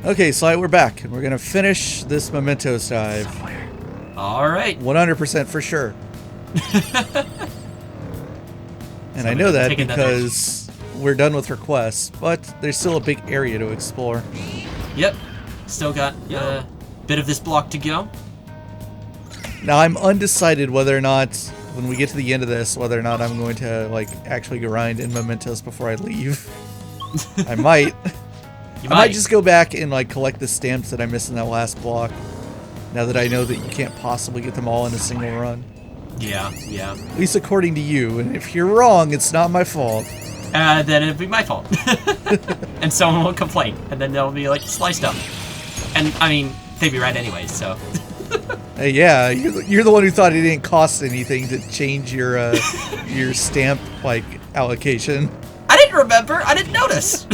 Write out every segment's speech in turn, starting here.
Okay, Sly, we're back, and we're gonna finish this Mementos dive. Alright. 100% for sure. And I know that because we're done with requests, but there's still a big area to explore. Yep. Still got a bit of this block to go. Now, I'm undecided whether or not, when we get to the end of this, whether or not I'm going to, like, actually grind in Mementos before I leave. I might. I might just go back and, like, collect the stamps that I missed in that last block. Now that I know that you can't possibly get them all in a single run. Yeah. At least according to you. And if you're wrong, it's not my fault. Then it'll be my fault. And someone will complain. And then they'll be like, sliced up. And, I mean, they'd be right anyways, so. Hey, yeah, you're the one who thought it didn't cost anything to change your stamp, like, allocation. I didn't remember. I didn't notice.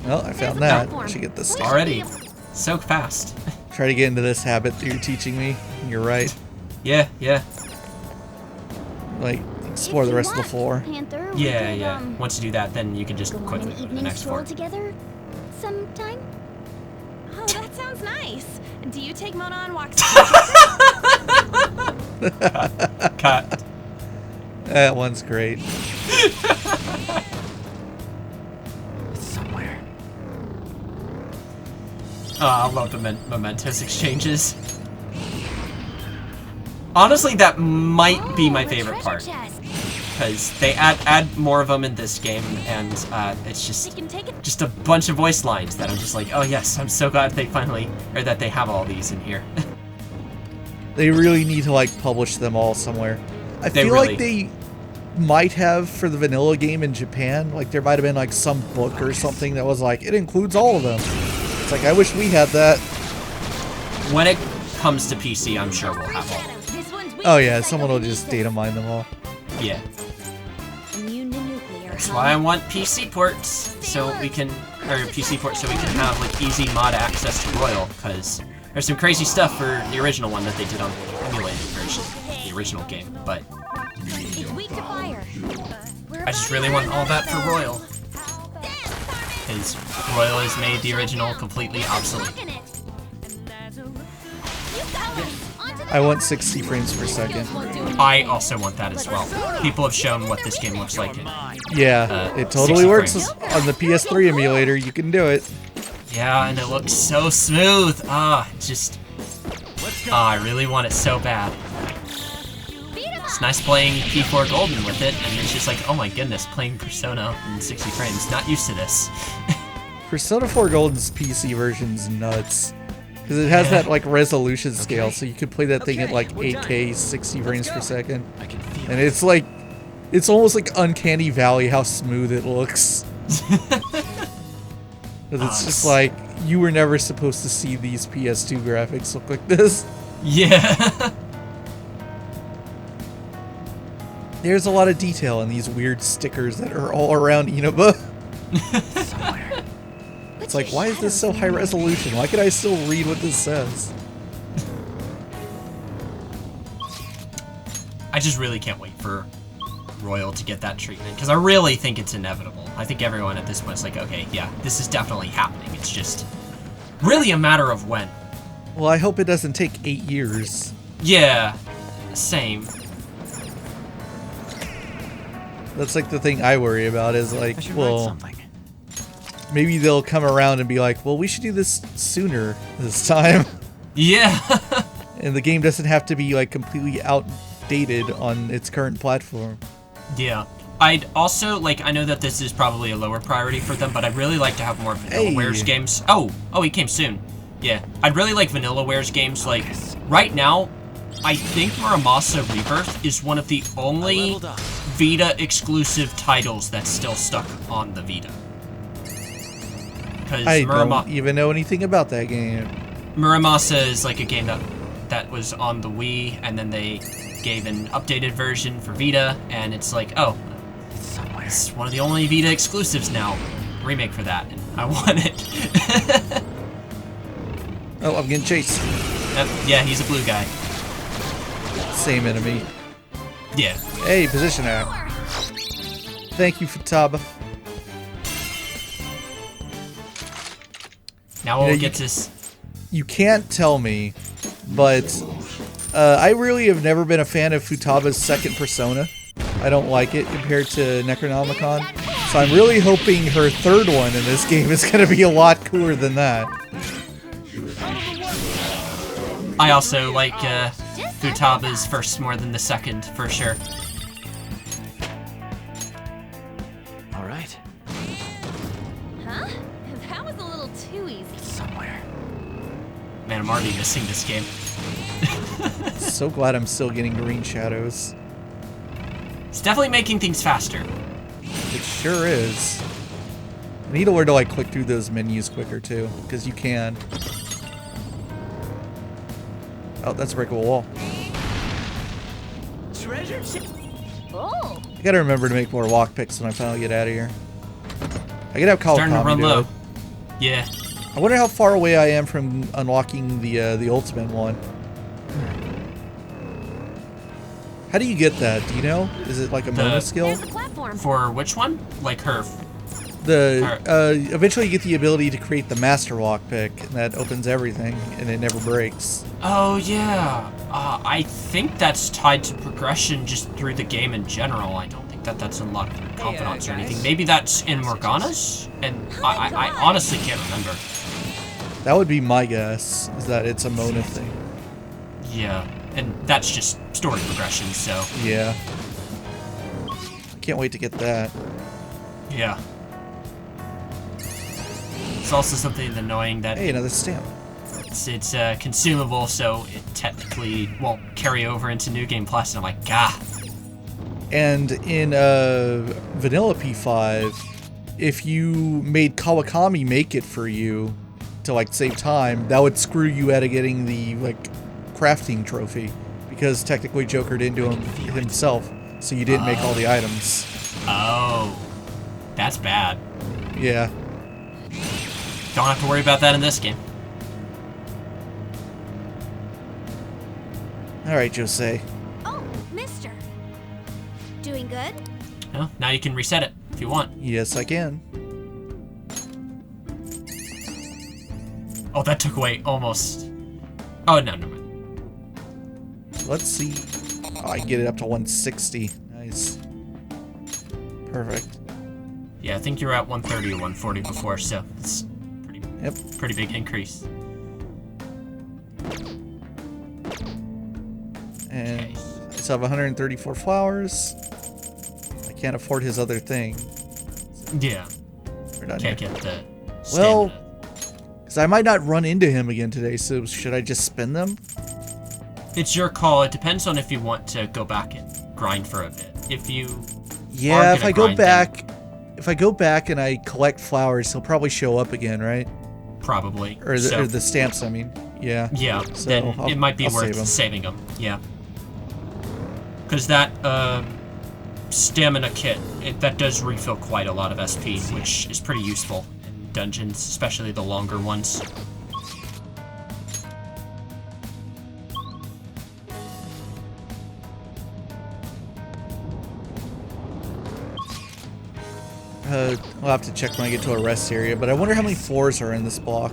Well, I found that. I should get this already. So fast. Try to get into this habit that you're teaching me. You're right. Yeah. Like, explore the rest of the floor. Yeah. Once you do that, then you can just quit the next floor. Together sometime? Oh, that sounds nice. Do you take Mona on walks? Cut. That one's great. Oh, I love the Mementos exchanges. Honestly, that might be my favorite part. Because they add more of them in this game, and it's just a bunch of voice lines that I'm just like, oh yes, I'm so glad they finally, or that they have all these in here. They really need to, like, publish them all somewhere. I feel like they might have for the vanilla game in Japan. Like, there might have been, like, some book or something that was like, it includes all of them. It's like, I wish we had that. When it comes to PC, I'm sure we'll have all. Oh yeah, someone will just data mine them all. Yeah. That's why I want PC ports, so we can, have, like, easy mod access to Royal, because there's some crazy stuff for the original one that they did on the emulated version, the original game, but I just really want all that for Royal. Because Royal has made the original completely obsolete. I want 60 frames per second. I also want that as well. People have shown what this game looks like in it totally works on the PS3 emulator. You can do it. Yeah, and it looks so smooth. I really want it so bad. It's nice playing P4 Golden with it, and it's just like, oh my goodness, playing Persona in 60 frames. Not used to this. Persona 4 Golden's PC version's nuts. Because it has that, like, resolution scale, so you can play that thing at, like, 8K, 60 frames per second. And it's like, it's almost like Uncanny Valley how smooth it looks. Because it's just like, you were never supposed to see these PS2 graphics look like this. Yeah. There's a lot of detail in these weird stickers that are all around Inaba. It's like, why is this so high resolution? Why can I still read what this says? I just really can't wait for Royal to get that treatment, because I really think it's inevitable. I think everyone at this point is like, okay, yeah, this is definitely happening. It's just really a matter of when. Well, I hope it doesn't take 8 years. Yeah, same. That's like the thing I worry about is like, well, maybe they'll come around and be like, well, we should do this sooner this time. Yeah. And the game doesn't have to be like completely outdated on its current platform. Yeah. I'd also, like, I know that this is probably a lower priority for them, but I'd really like to have more Vanillaware's games. Oh, he came soon. Yeah. I'd really like Vanillaware's games. Like, right now, I think Muramasa Rebirth is one of the only Vita exclusive titles that's still stuck on the Vita. I don't even know anything about that game. Muramasa is like a game that was on the Wii, and then they gave an updated version for Vita, and it's like, oh, it's one of the only Vita exclusives now. Remake for that, and I want it. Oh, I'm getting chased. Yeah, he's a blue guy. Same enemy. Yeah. Hey, position act. Thank you, Futaba. Now we'll get this. You can't tell me, but I really have never been a fan of Futaba's second persona. I don't like it compared to Necronomicon. So I'm really hoping her third one in this game is going to be a lot cooler than that. I also like Futaba's first more than the second, for sure. All right. Huh? That was a little too easy. Somewhere. Man, I'm already missing this game. So glad I'm still getting green shadows. It's definitely making things faster. It sure is. I need to learn to like click through those menus quicker too, because you can. Oh, that's a breakable wall. Treasure chest. Oh. I gotta remember to make more lockpicks when I finally get out of here. I could have Starting to Kawakami run do low. it. Yeah. I wonder how far away I am from unlocking the ultimate one. How do you get that? Do you know? Is it like a Mona skill? There's the platform. For which one? Like her. Eventually you get the ability to create the master lockpick, and that opens everything, and it never breaks. Oh yeah. I think that's tied to progression just through the game in general. I don't think that's unlocked through confidants or anything. Maybe that's in Morgana's, and I honestly can't remember. That would be my guess, is that it's a Mona thing. Yeah, and that's just story progression. So Yeah. I can't wait to get that. yeah. It's also something annoying that Hey, another stamp. it's consumable, so it technically won't carry over into New Game Plus. And I'm like, gah. And in Vanilla P5, if you made Kawakami make it for you to like save time, that would screw you out of getting the like crafting trophy, because technically Joker didn't do him himself, so you didn't make all the items. Oh, that's bad. Yeah. Don't have to worry about that in this game. All right, Jose. Oh, mister. Doing good? Well, now you can reset it if you want. Yes, I can. Oh, that took away almost. Oh, no, never mind. Let's see. Oh, I can get it up to 160. Nice. Perfect. Yeah, I think you were at 130 or 140 before, so it's Yep. pretty big increase. And Okay. I still have 134 flowers. I can't afford his other thing. Yeah, We're done can't here. get the Well, stamina. because I might not run into him again today, so should I just spin them? It's your call. It depends on if you want to go back and grind for a bit. If you Yeah, are if gonna I go grind, back, if I go back and I collect flowers, he'll probably show up again, right? then probably. Or the, So, or the stamps, I mean. Yeah. yeah, So then it might be I'll worth save 'em. saving them. Yeah, because that stamina kit that does refill quite a lot of SP, which is pretty useful in dungeons, especially the longer ones. I'll have to check when I get to a rest area, but I wonder how many floors are in this block.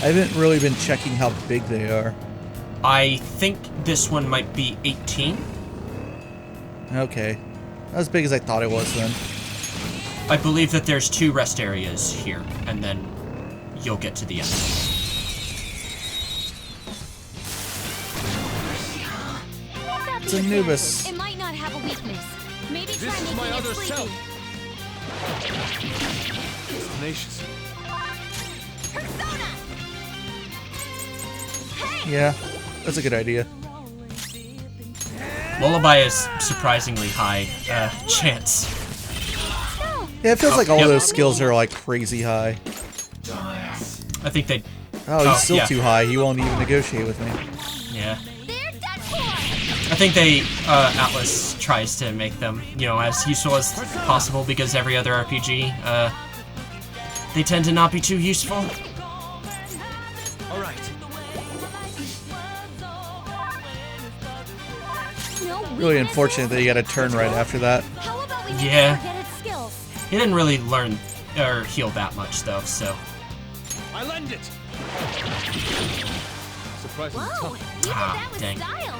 I haven't really been checking how big they are. I think this one might be 18. Okay. Not as big as I thought it was then. I believe that there's 2 rest areas here, and then you'll get to the end. It's Anubis. It might not have a weakness. Maybe try This is my making it other sleepy. self. It's tenacious. Persona! Yeah, that's a good idea. Lullaby is surprisingly high chance. Yeah, it feels like all yep. those skills are like crazy high. I think they. Oh, he's still yeah. too high. He won't even negotiate with me. Yeah. They're done for! I think they Atlus tries to make them, you know, as useful as possible, because every other RPG they tend to not be too useful. All right. No Really weaknesses? unfortunate that you got to turn right after that. How about we Yeah. forget its He didn't really learn or heal that much though, so. I lend it. Surprisingly Whoa, tough. you did Ah, that with dang. style.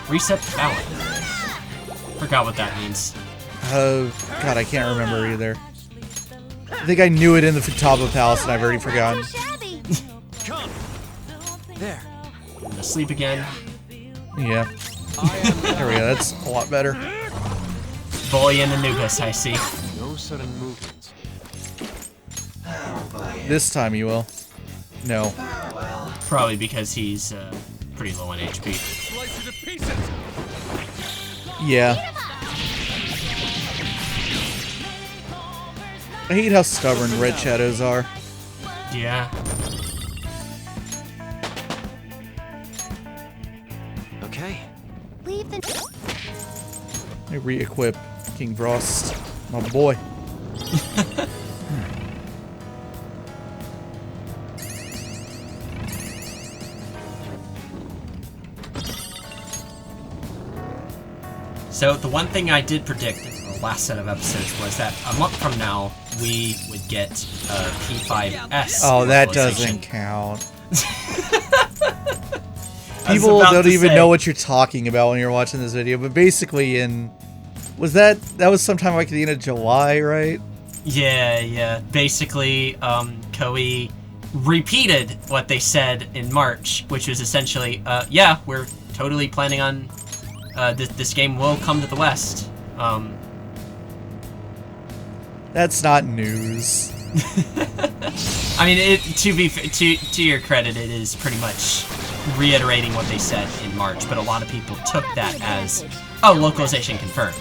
Reset the balance. Forgot what that means. God, I can't remember either. I think I knew it in the Futaba Palace, and I've already forgotten. Too shabby. Come. There. I'm gonna sleep again. Yeah. There we go. That's a lot better. Boy in Anubis, I see. No sudden movements. This time you will. No. Probably because he's pretty low on HP. Slice it to pieces. Yeah. I hate how stubborn red shadows are. Yeah. Okay. Leave the. I re-equip King Frost, my boy. So the one thing I did predict in the last set of episodes was that a month from now we would get P5S. Oh, that localization. doesn't count. I was People about don't to even say. know what you're talking about when you're watching this video, but basically that was sometime like at the end of July, right? Yeah. Basically, Koei repeated what they said in March, which was essentially, yeah, we're totally planning on this game will come to the West. That's not news. I mean, to your credit, it is pretty much reiterating what they said in March, but a lot of people took that as, oh, localization confirmed.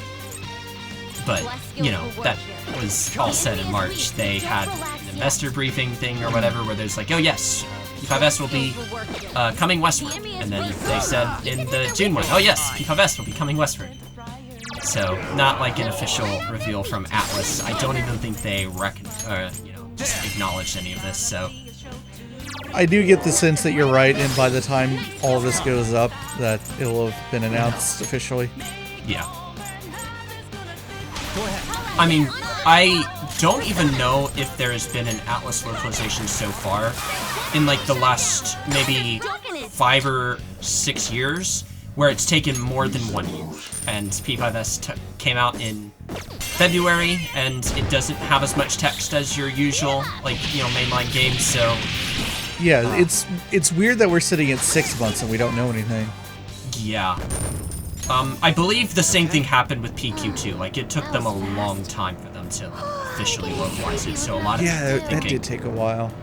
But, you know, that was all said in March. They had an investor briefing thing or whatever where there's like, oh yes, P5S will be coming westward. And then they said in the June one, oh yes, P5S will be coming westward. So, not like an official reveal from Atlus. I don't even think they just acknowledged any of this, so. I do get the sense that you're right, and by the time all of this goes up, that it'll have been announced officially. Yeah. I mean, I don't even know if there has been an Atlus localization so far in like the last maybe 5 or 6 years where it's taken more than 1 year. And P5S came out in February, and it doesn't have as much text as your usual, like, you know, mainline games, so. Yeah, it's weird that we're sitting at 6 months and we don't know anything. Yeah. I believe the same thing happened with PQ2. Like, it took them a long time for them to officially localize it, so a lot of people were That thinking... did take a while.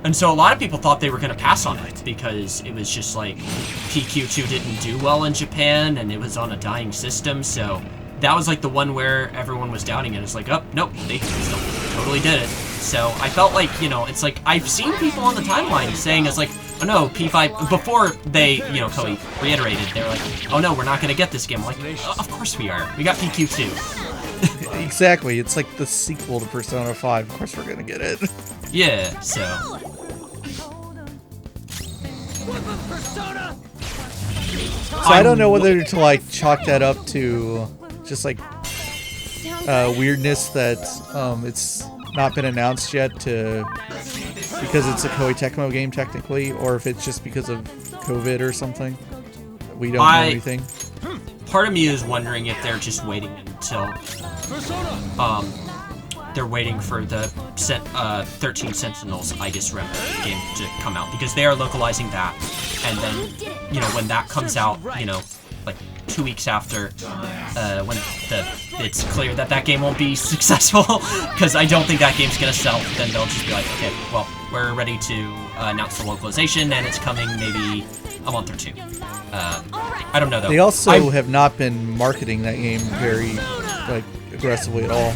And so a lot of people thought they were going to pass on it, because it was just like, PQ2 didn't do well in Japan, and it was on a dying system, so that was like the one where everyone was doubting it. It's like, oh, nope, they still totally did it. So I felt like, you know, it's like, I've seen people on the timeline saying it's like, oh no, P5, before they, you know, Koei reiterated, they were like, oh no, we're not going to get this game. I'm like, oh, of course we are. We got PQ2. Exactly, it's like the sequel to Persona 5. Of course we're gonna get it. Yeah, so. So I don't know whether to like chalk that up to just like weirdness that it's not been announced yet because it's a Koei Tecmo game technically, or if it's just because of COVID or something. We don't know anything. Part of me is wondering if they're just waiting until they're waiting for the 13 Sentinels Aegis Rem game to come out, because they are localizing that, and then, you know, when that comes out, you know, like 2 weeks after, when it's clear that that game won't be successful, because I don't think that game's gonna sell, then they'll just be like, okay, well, we're ready to announce the localization, and it's coming maybe a month or 2. I don't know, though. They also have not been marketing that game very like aggressively at all.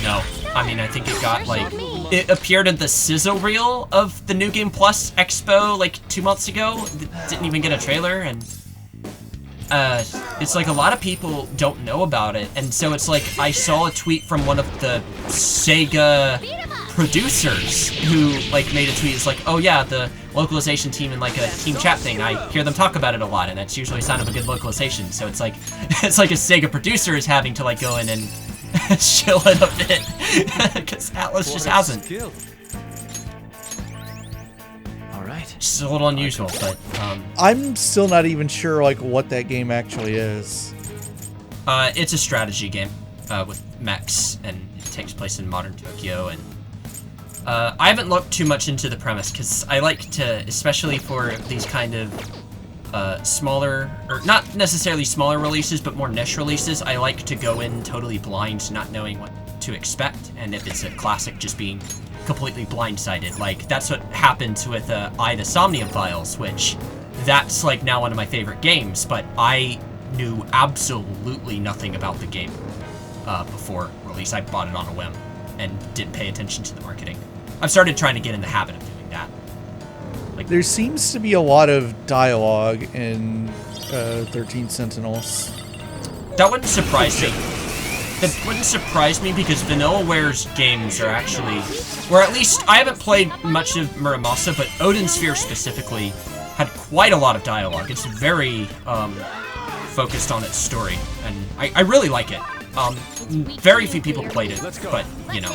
No. I mean, I think it got, like, it appeared in the sizzle reel of the New Game Plus Expo, like, 2 months ago. It didn't even get a trailer, and, it's like a lot of people don't know about it, and so it's like, I saw a tweet from one of the Sega producers who, like, made a tweet. It's like, oh yeah, the localization team in, like, a team chat thing, I hear them talk about it a lot, and that's usually a sign of a good localization. So it's like a Sega producer is having to, like, go in and chill it a bit, because Atlus just hasn't. All right. It's a little unusual, but I'm still not even sure like what that game actually is. it's a strategy game with mechs, and it takes place in modern Tokyo. And I haven't looked too much into the premise because I like to, especially for these kind of smaller, or not necessarily smaller releases, but more niche releases, I like to go in totally blind, not knowing what to expect, and if it's a classic, just being completely blindsided. Like, that's what happened with the Somnium Files, which that's like now one of my favorite games, but I knew absolutely nothing about the game before release. I bought it on a whim and didn't pay attention to the marketing. I've started trying to get in the habit of doing that. Like, There seems to be a lot of dialogue in 13 Sentinels. that wouldn't surprise me. That wouldn't surprise me because Vanillaware's games are actually, or at least I haven't played much of Muramasa, but Odin Sphere specifically had quite a lot of dialogue. It's very focused on its story, and I really like it. Very few people played it, but you know,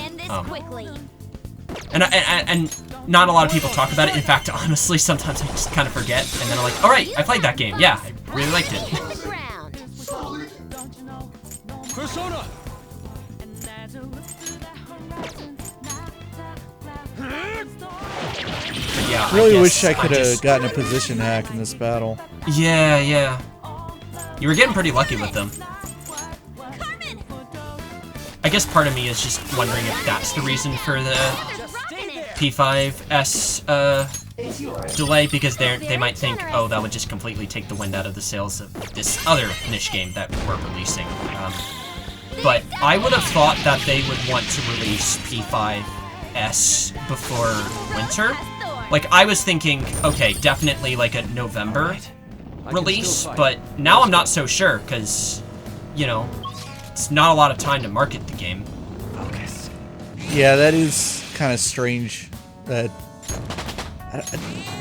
and not a lot of people talk about it. In fact, honestly, sometimes I just kind of forget, and then I'm like, all right, I played that game. Yeah, I really liked it. Persona. But yeah, Really guess wish I could have just- gotten a position hack in this battle. Yeah. You were getting pretty lucky with them. I guess part of me is just wondering if that's the reason for the P5S delay, because they might think, oh, that would just completely take the wind out of the sails of this other niche game that we're releasing. But I would have thought that they would want to release P5S before winter. Like, I was thinking, okay, definitely like a November release, but now I'm not so sure, because, you know, it's not a lot of time to market the game. Focus. Yeah, that is kind of strange. That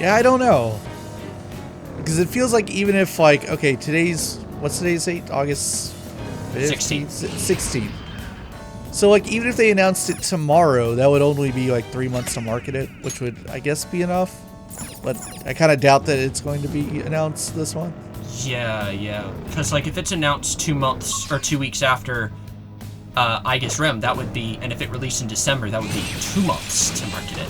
I don't know, because it feels like even if like, okay, what's today's date? August 16th. 16th. So like, even if they announced it tomorrow, that would only be like 3 months to market it, which would, I guess, be enough. But I kind of doubt that it's going to be announced this month. Yeah. Because, like, if it's announced 2 months or 2 weeks after Aegis Rim, that would be, and if it released in December, that would be 2 months to market it.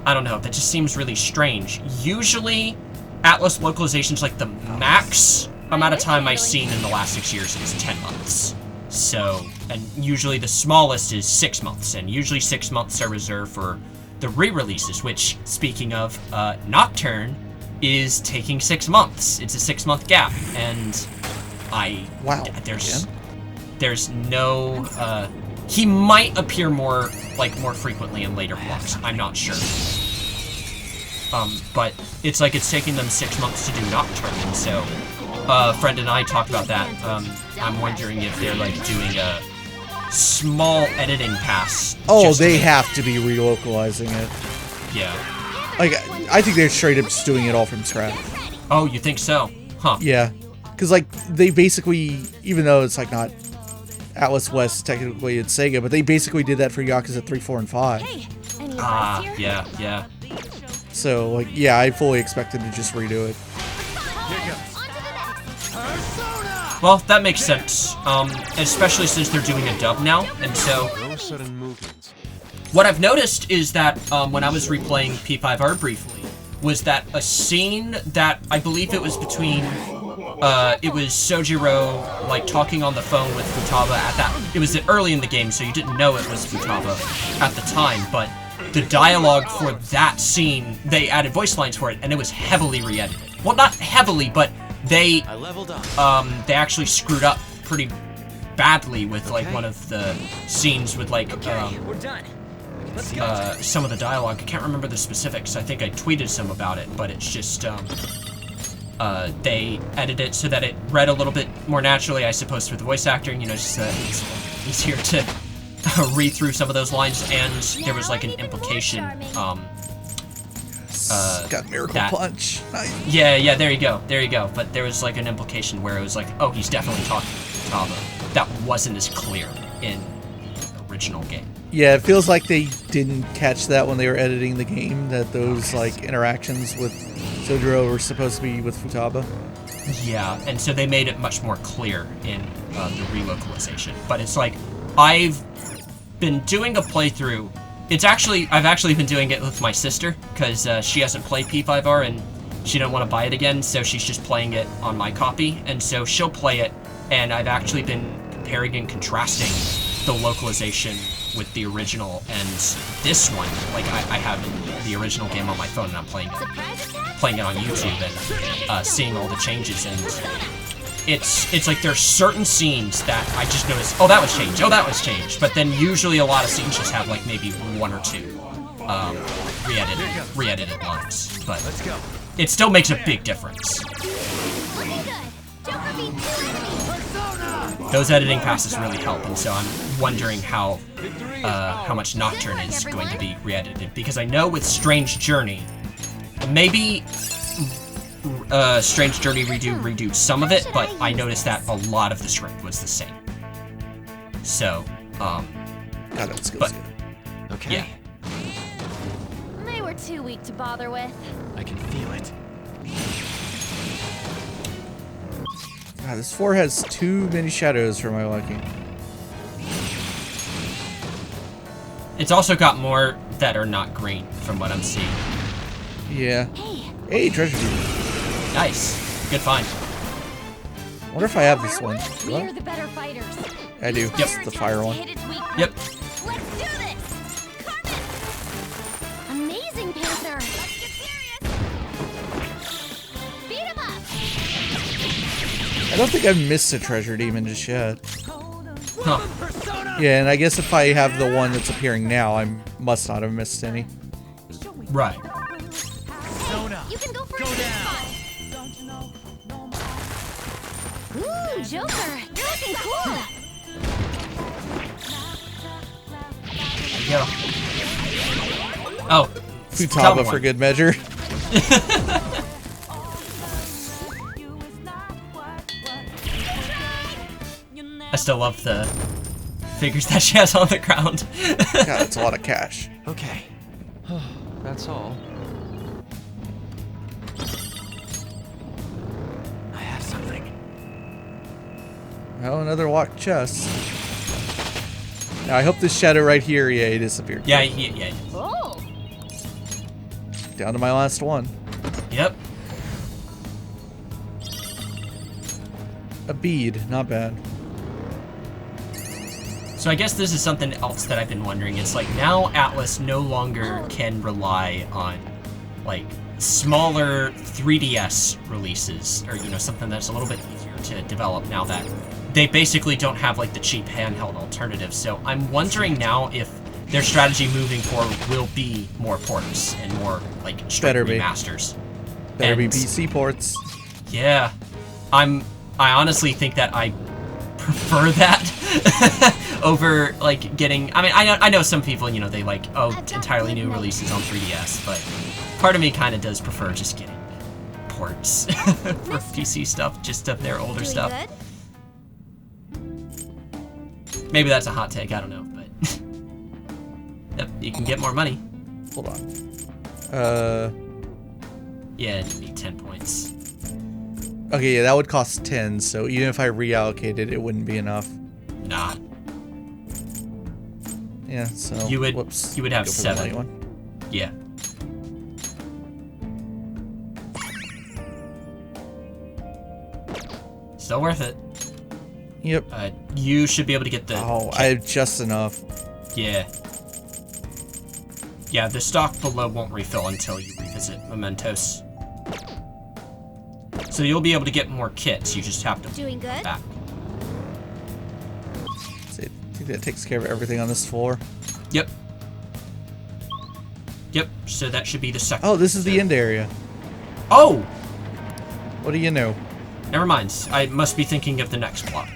I don't know, that just seems really strange. Usually, Atlus localizations, like, the max amount of time I've seen in the last 6 years is 10 months. So, and usually the smallest is 6 months, and usually 6 months are reserved for the re-releases, which, speaking of, Nocturne is taking 6 months. It's a 6-month gap, and Wow. There's no, he might appear more frequently in later blocks. I'm not sure. But it's like it's taking them 6 months to do Nocturne, and so, a friend and I talked about that. I'm wondering if they're, like, doing a small editing pass. Oh, they have to be relocalizing it. Yeah. Like, I think they're straight up just doing it all from scratch. Oh, you think so? Huh. Yeah, because like they basically, even though it's like not Atlus West, technically it's Sega, but they basically did that for Yakuza 3, 4, and 5. Hey, any advice here? Yeah. So like, yeah, I fully expected to just redo it. Well, that makes sense. Especially since they're doing a dub now, and so No sudden movements. what I've noticed is that when I was replaying P5R briefly, was that a scene that I believe it was between, it was Sojiro like talking on the phone with Futaba at that. It was early in the game, so you didn't know it was Futaba at the time. But the dialogue for that scene, they added voice lines for it, and it was heavily re-edited. Well, not heavily, but they I leveled up. they actually screwed up pretty badly with like one of the scenes with like We're done. Let's go. some of the dialogue. I can't remember the specifics. I think I tweeted some about it, but it's just they edited it so that it read a little bit more naturally, I suppose, for the voice acting. You know, just it's easier to read through some of those lines. And there was like an implication. Got Miracle that- Punch. Nice. Yeah, there you go. But there was like an implication where it was like, oh, he's definitely talking to Futaba. That wasn't as clear. in the original game. Yeah, it feels like they didn't catch that when they were editing the game, that those like interactions with Sojiro were supposed to be with Futaba. Yeah, and so they made it much more clear in the relocalization. But it's like, I've been doing a playthrough. I've actually been doing it with my sister, because she hasn't played P5R and she didn't want to buy it again, so she's just playing it on my copy. And so she'll play it, and I've actually been comparing and contrasting the localization with the original and this one. Like, I have the original game on my phone, and I'm playing it on YouTube and seeing all the changes. And it's like there's certain scenes that I just notice, oh, that was changed, oh, that was changed. But then usually a lot of scenes just have like maybe one or two re-edited lines. But it still makes a big difference. Those editing passes really help, and so I'm wondering how much Nocturne is going to be re-edited, because I know with Strange Journey, maybe Strange Journey redo some of it, but I noticed that a lot of the script was the same. So, God, that's good. Okay. Yeah. They were too weak to bother with. I can feel it. God, this 4 has too many shadows for my liking. It's also got more that are not green, from what I'm seeing. Yeah. Hey, treasure deep. Nice. Good find. I wonder if I have this one. Do We're I? the better fighters. I do. Yep. It's the fire one. Yep. Let's do this! Carmen! Amazing, Panther! Let's get serious! Beat him up! I don't think I've missed a treasure demon just yet. Huh. Yeah, and I guess if I have the one that's appearing now, I must not have missed any. Right. You can go for a spot! Ooh, Joker! You're looking cool! Yeah. Oh. Futaba for good measure. I still love the figures that she has on the ground. God, that's a lot of cash. Okay. That's all. I have something. Oh, another locked chest. Now, I hope this shadow right here, yeah, disappeared. Yeah, yeah. Oh! Down to my last one. Yep. A bead, not bad. So I guess this is something else that I've been wondering. It's like now Atlus no longer can rely on like smaller 3DS releases, or something that's a little bit easier to develop now that they basically don't have like the cheap handheld alternatives. So I'm wondering now if their strategy moving forward will be more ports and more like straight remasters. Better be PC ports. Yeah, I honestly think that I prefer that over like getting. I mean, I know some people, they like entirely new releases on 3DS, but part of me kind of does prefer just getting ports for PC stuff, just of their older stuff. Good? Maybe that's a hot take. I don't know, but yep, you can get more money. Hold on. Yeah, you need 10 points. Okay, yeah, that would cost 10, so even if I reallocated, it wouldn't be enough. Nah. Yeah, so You would whoops, you would have go for the 7. light one. Yeah. Still worth it. Yep. You should be able to get the. Oh, I have just enough. Yeah. Yeah, the stock below won't refill until you revisit Mementos. So you'll be able to get more kits, you just have to Doing good? back. So I think that takes care of everything on this floor. Yep. Yep, so that should be the second. Oh, this is the end area. Oh! What do you know? Never mind. I must be thinking of the next block.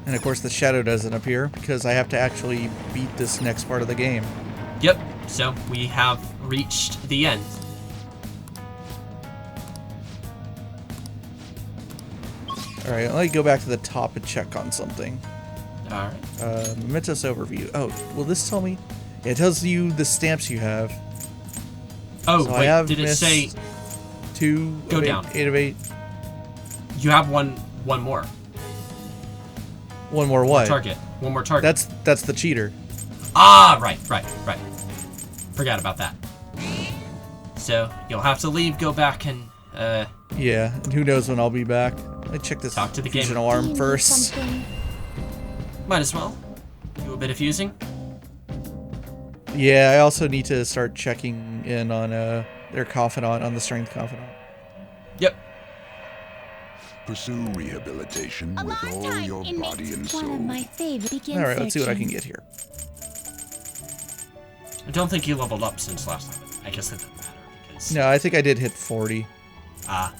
And of course the shadow doesn't appear because I have to actually beat this next part of the game. Yep, so we have reached the end. Alright, let me go back to the top and check on something. Alright. Mementos overview. Oh, will this tell me? Yeah, it tells you the stamps you have. Oh, So I wait, have did it missed say 2 Go of 8, down. 8 of 8. you have one more? One more what? Target. One more target. That's the cheater. Ah, right. Forgot about that. So, you'll have to leave, go back, and, Yeah, and who knows when I'll be back. Let me check this Talk to the game. fusion Do you alarm need first. something? might as well. Do a bit of fusing. Yeah, I also need to start checking in on their confidant, on the strength confidant. Yep. Pursue rehabilitation A with long all time your in body and One soul. of my favorite. Begin Alright, let's see what I can searching. get here. I don't think you leveled up since last time. I guess that doesn't matter because... No, I think I did hit 40. Ah.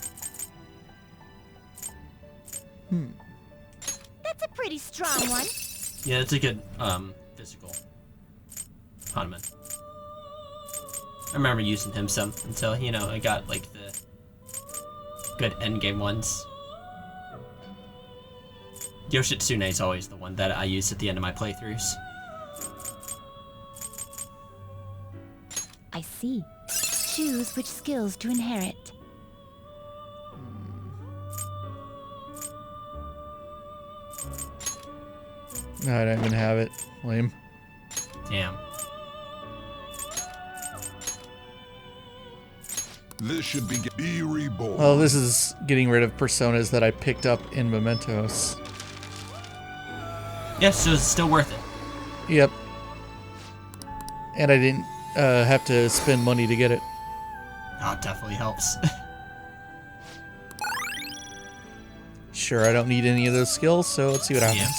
That's a pretty strong one. Yeah, it's a good, physical Hanuman. I remember using him some until, you know, I got, like, the good endgame ones. Yoshitsune is always the one that I use at the end of my playthroughs. I see. Choose which skills to inherit. No, I don't even have it. Lame. Damn. This should be reborn. Well, this is getting rid of personas that I picked up in Mementos. Yeah, so it's still worth it. Yep. And I didn't have to spend money to get it. Oh, it definitely helps. Sure, I don't need any of those skills, so let's see what happens.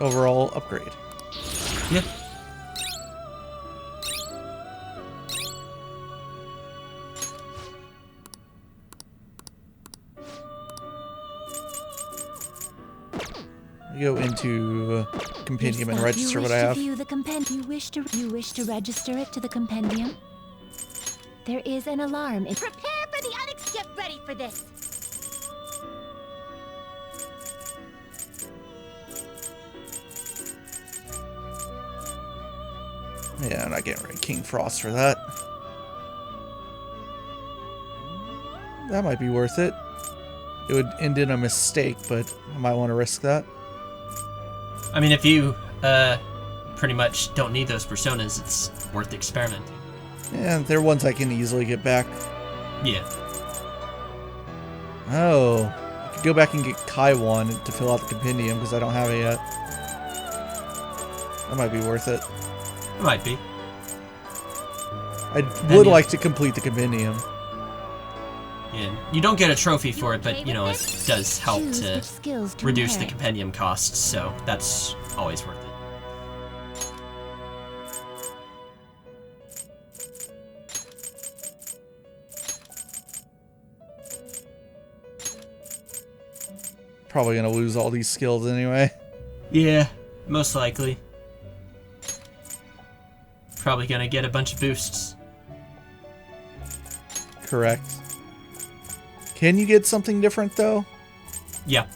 Overall upgrade. Yeah. I go into compendium and If register you what wish I to have. view the compendium, you wish to register it to the compendium. There is an alarm. Prepare for the unexpected. Get ready for this. Yeah, I'm not getting rid of King Frost for that. That might be worth it. It would end in a mistake, but I might want to risk that. I mean, if you, pretty much don't need those personas, it's worth experimenting. Yeah, they're ones I can easily get back. Yeah. Oh, I could go back and get Kaiwan to fill out the compendium because I don't have it yet. That might be worth it. It might be. I would you- like to complete the compendium. Yeah. You don't get a trophy for it, but, you know, it does help Choose to which skills to reduce the inherit. compendium costs, so that's always worth it. Probably gonna lose all these skills anyway. Yeah, most likely. Probably gonna get a bunch of boosts. Correct. Can you get something different though? Yeah.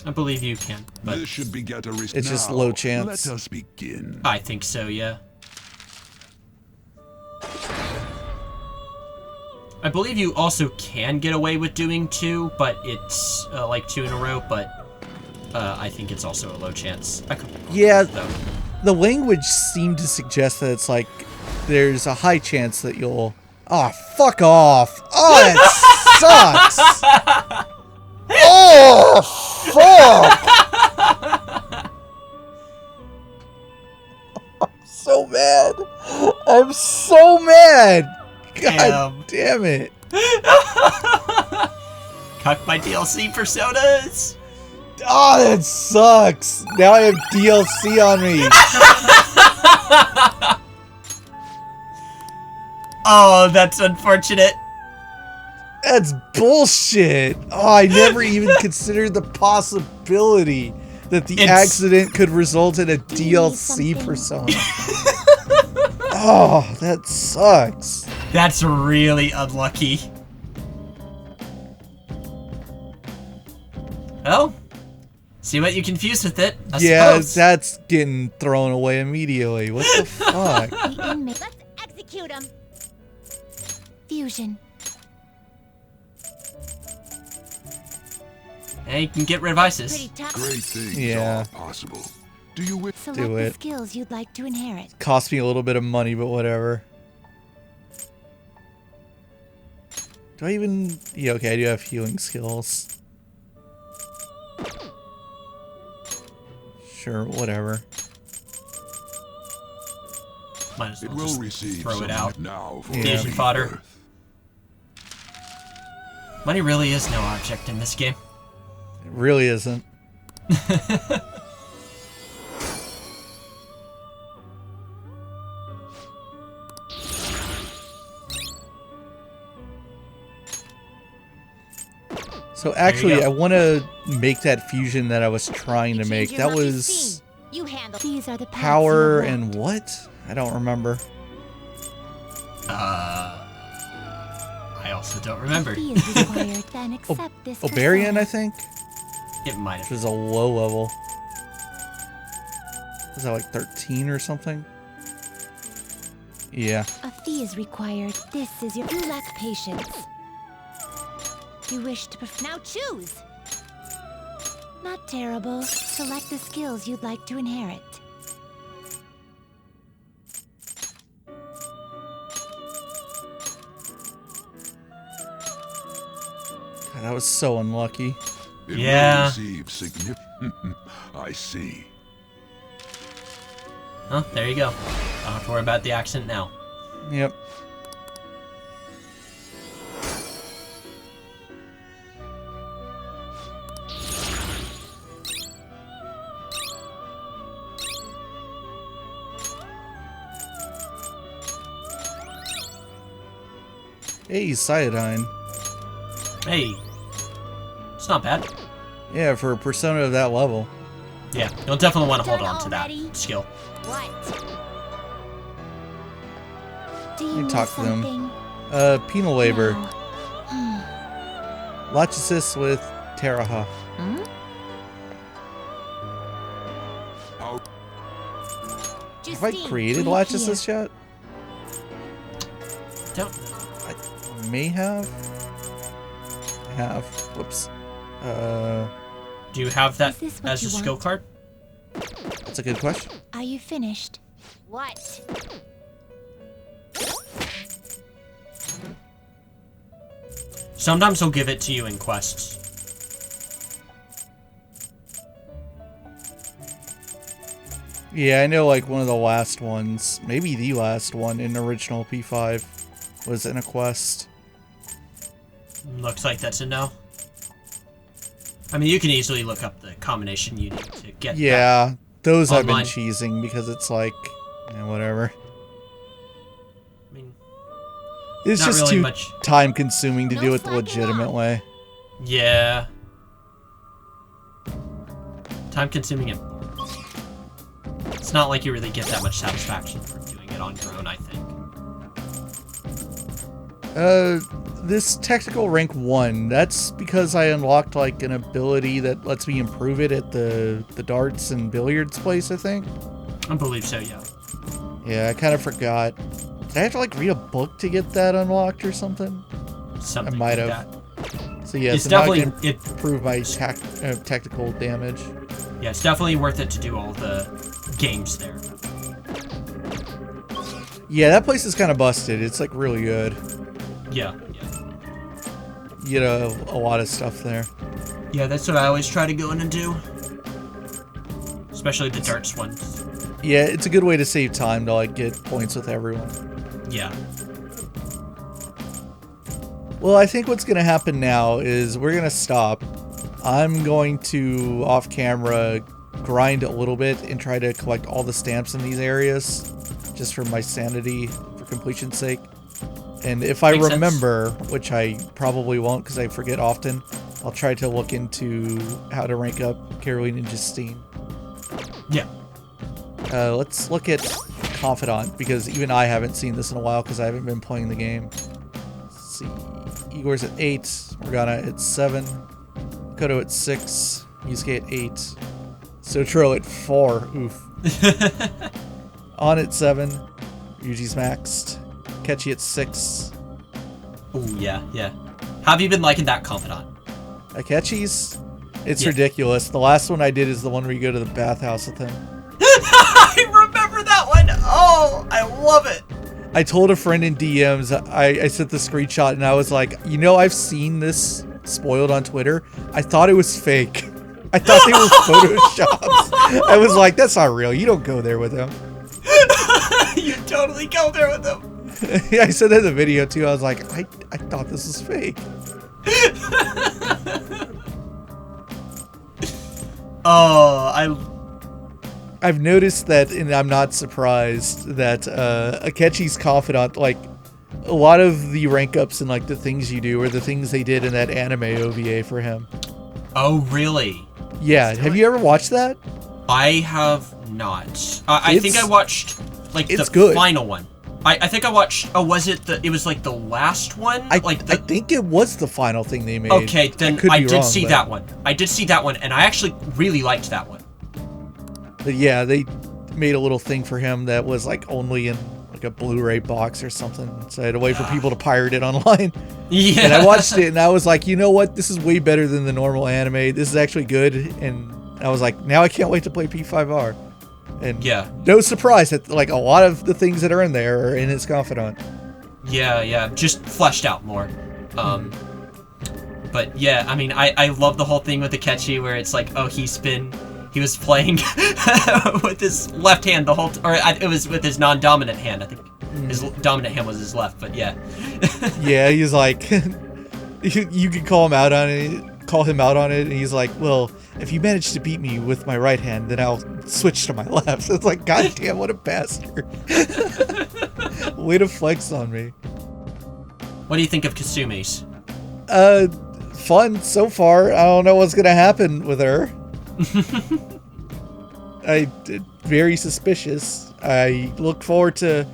I believe you can, but This should beget a It's just low chance. Let us begin. I think so, yeah. I believe you also can get away with doing 2, but it's like 2 in a row, but I think it's also a low chance. I could be wrong, Yeah. though. The language seemed to suggest that it's like there's a high chance that you'll. Oh, fuck off! Oh, that sucks! Oh, fuck! I'm so mad. I'm so mad. God damn it. Cuck my DLC personas! Oh, that sucks. Now I have DLC on me. Oh, that's unfortunate. That's bullshit. Oh, I never even considered the possibility that the It's- accident could result in a DLC something? persona. Oh, that sucks. That's really unlucky. Oh? See what you confused with it, I Yeah, suppose. that's getting thrown away immediately. What the fuck? The inmate. Let's execute him. Fusion. Hey, you can get rid of ISIS. Pretty tough. Great things Yeah. are possible. Do you wish? Select Do the it. skills you'd like to inherit. Cost me a little bit of money, but whatever. Do I even... Yeah, okay, I do have healing skills. Sure, whatever. Might as It well will just receive throw it some out. now for Yeah. Fusion fodder. rebirth. Money really is no object in this game. It really isn't. So actually, go. I want to make that fusion that I was trying to make. Change your That lucky was scene. You handle. These are the paths you power have and what? I don't remember. I also don't remember. Fee is required, then accept this. Obarian, I persona. think, It might which have. was a low level. Was that like 13 or something? Yeah. A fee is required. This is your. You lack patience. You wish to. Now choose. Not terrible. Select the skills you'd like to inherit. God, that was so unlucky. It Yeah. will receive significant. I see. Oh, there you go. Don't have to worry about the accent now. Yep. Hey, Cyodine. Hey. It's not bad. Yeah, for a persona of that level. Yeah, you'll definitely want to hold Done on to that already? skill. What? Do you You need talk to them. something? Penal labor. No. Lachesis with Teraha. Hmm? How Have I created Lachesis yet? Don't. I may have. I have. Whoops. Do you have that Is this what as a you skill want? card? That's a good question. Are you finished? What? Sometimes he'll give it to you in quests. Yeah, I know like one of the last ones, maybe the last one in original P5 was in a quest. Looks like that's a no. I mean, you can easily look up the combination you need to get that. Yeah, those I've been Online. cheesing because it's like, yeah, whatever. I mean, It's Not just really too much. time consuming to No do it the slacking legitimate off. way. yeah. Time consuming and it's not like you really get that much satisfaction from doing it on your own, I think. This technical rank 1, that's because I unlocked like an ability that lets me improve it at the darts and billiards place, I think. I believe so, yeah. Yeah, I kind of forgot. Did I have to like read a book to get that unlocked or something? Something might like have. that. So yeah, It's so now I definitely can improve my technical damage. Yeah, it's definitely worth it to do all the games there. Yeah, that place is kind of busted. It's like really good. Yeah. You get a lot of stuff there. Yeah, that's what I always try to go in and do. Especially the darts ones. Yeah, it's a good way to save time to like get points with everyone. Yeah. Well, I think what's going to happen now is we're going to stop. I'm going to, off camera, grind a little bit and try to collect all the stamps in these areas, just for my sanity, for completion's sake. And if I Makes sense. remember, which I probably won't because I forget often, I'll try to look into how to rank up Caroline and Justine. Yeah. Let's look at Confidant, because even I haven't seen this in a while because I haven't been playing the game. Let's see. Igor's at 8, Morgana at 7, Makoto at 6, Yusuke at 8, Sotro at 4, oof. On at 7, Ryuji's maxed, Kechi at 6. Ooh, yeah. How have you been liking that confidant? Akechi's? It's ridiculous. The last one I did is the one where you go to the bathhouse with him. I remember that one! Oh, I love it! I told a friend in DMs, I sent the screenshot and I was like, you know, I've seen this spoiled on Twitter. I thought it was fake. I thought they were photoshops. I was like, that's not real. You don't go there with him. You totally go there with him. Yeah, I said that in the video too. I was like, I thought this was fake. I've noticed that, and I'm not surprised that Akechi's confidant, like a lot of the rank ups and like the things you do are the things they did in that anime OVA for him. Oh, really? Yeah. Have you ever watched that? I have not. I think I watched like the final one. I think I watched. Oh, was it it was like the last one? I think it was the final thing they made. Okay, then I did see that one. I did see that one, and I actually really liked that one. But yeah, they made a little thing for him that was like only in like a Blu-ray box or something. So I had to wait for people to pirate it online. Yeah. And I watched it and I was like, you know what? This is way better than the normal anime. This is actually good. And I was like, now I can't wait to play P5R. And no surprise that like a lot of the things that are in there are in his confidant. Yeah, just fleshed out more. But yeah, I mean, I love the whole thing with Akechi where it's like, oh, he was playing with his left hand the whole it was with his non-dominant hand. I think his dominant hand was his left, but yeah. Yeah, he's like, you could call him out on it, and he's like, well, if you manage to beat me with my right hand, then I'll switch to my left. It's like, god damn, what a bastard. Way to flex on me. What do you think of Kasumi's? Fun so far. I don't know what's gonna happen with her. Very suspicious. I look forward to,